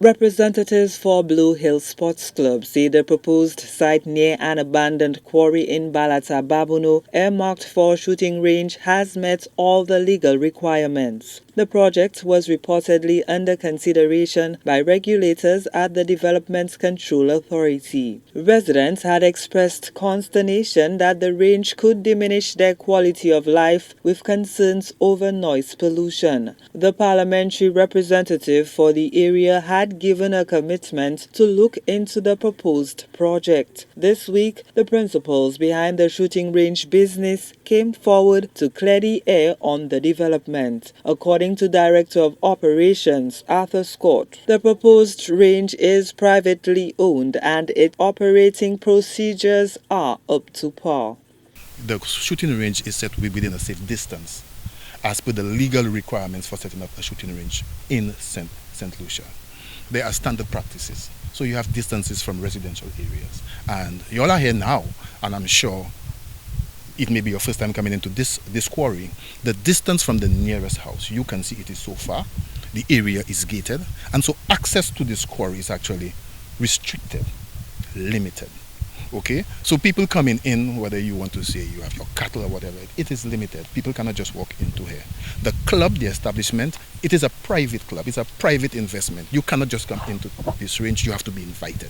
Representatives for Blue Hill Sports Club say the proposed site near an abandoned quarry in Balata, Babuno, earmarked for shooting range, has met all the legal requirements. The project was reportedly under consideration by regulators at the Development Control Authority. Residents had expressed consternation that the range could diminish their quality of life with concerns over noise pollution. The parliamentary representative for the area had given a commitment to look into the proposed project. This week, the principals behind the shooting range business came forward to clear the air on the development. According to Director of Operations Arthur Scott, the proposed range is privately owned and its operating procedures are up to par. The shooting range is set to be within a safe distance as per the legal requirements for setting up a shooting range in St. Lucia. There are standard practices. So you have distances from residential areas. And you all are here now, and I'm sure it may be your first time coming into this quarry. The distance from the nearest house, you can see it is so far. The area is gated, and so access to this quarry is actually restricted, limited. Okay, so people coming in, whether you want to say you have your cattle or whatever, it is limited. People cannot just walk into here. The club, the establishment, it is a private club. It's a private investment. You cannot just come into this range. You have to be invited.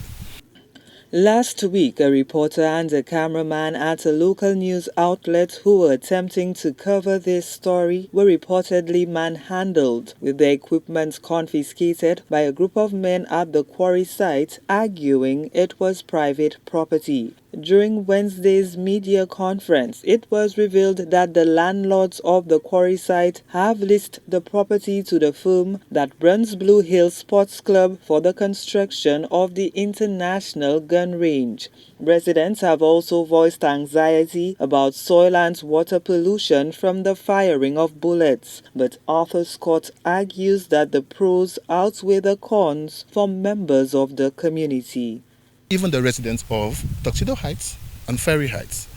Last week, a reporter and a cameraman at a local news outlet who were attempting to cover this story were reportedly manhandled, with their equipment confiscated by a group of men at the quarry site, arguing it was private property. During Wednesday's media conference, it was revealed that the landlords of the quarry site have leased the property to the firm that runs Blue Hill Sports Club for the construction of the international gun range. Residents have also voiced anxiety about soil and water pollution from the firing of bullets, but Arthur Scott argues that the pros outweigh the cons for members of the community. Even the residents of Tuxedo Heights and Ferry Heights,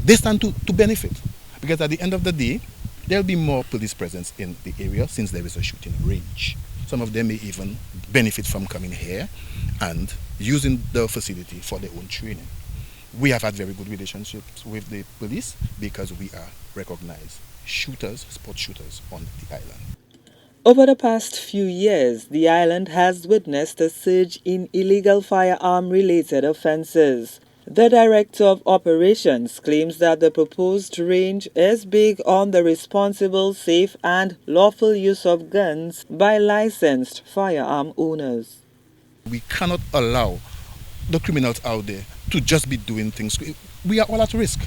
they stand to benefit, because at the end of the day, there will be more police presence in the area since there is a shooting range. Some of them may even benefit from coming here and using the facility for their own training. We have had very good relationships with the police because we are recognized shooters, sport shooters on the island. Over the past few years, the island has witnessed a surge in illegal firearm-related offenses. The Director of Operations claims that the proposed range is big on the responsible, safe and lawful use of guns by licensed firearm owners. We cannot allow the criminals out there to just be doing things. We are all at risk.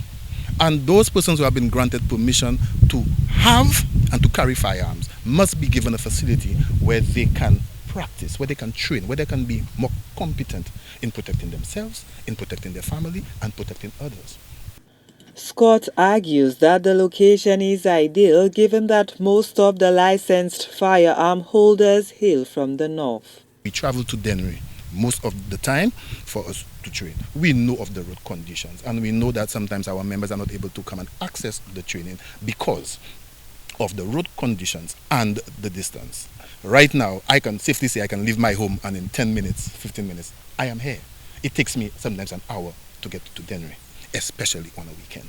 And those persons who have been granted permission to have and to carry firearms must be given a facility where they can practice, where they can train, where they can be more competent in protecting themselves, in protecting their family, and protecting others. Scott argues that the location is ideal given that most of the licensed firearm holders hail from the north. We travel to Dennery most of the time for us to train. We know of the road conditions, and we know that sometimes our members are not able to come and access the training because of the road conditions and the distance. Right now, I can safely say I can leave my home and in 10 minutes, 15 minutes, I am here. It takes me sometimes an hour to get to Dennery, especially on a weekend.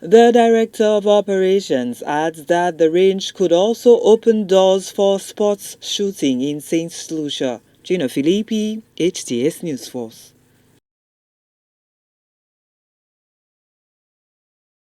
The Director of Operations adds that the range could also open doors for sports shooting in St. Lucia. Gina Filippi, HTS News Force.